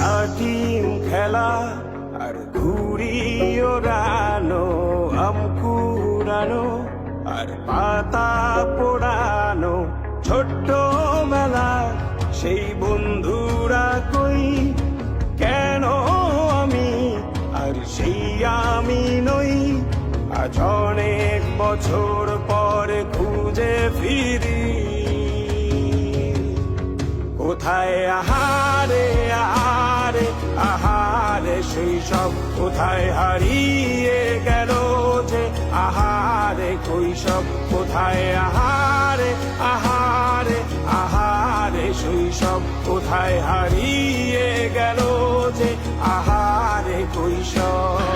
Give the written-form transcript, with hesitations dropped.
লাটিম খেলা আর ঘুড়ি ওড়ানো, আম কুড়ানো আর পাতা পোড়ানো, ছোট্ট মেলা সেই বন্ধুরা কই, কেন আমি আর সেই আমি নই। আজ অনেক বছর পরে খুঁজে ফিরি, কোথায় আহারে আহারে আহারে সেই সব, কোথায় হারিয়ে গেল যে আহারে কৈশব, কোথায় আহারে আহারে আহারে শৈশব, কোথায় হারিয়ে গেল যে আহারে কৈশব।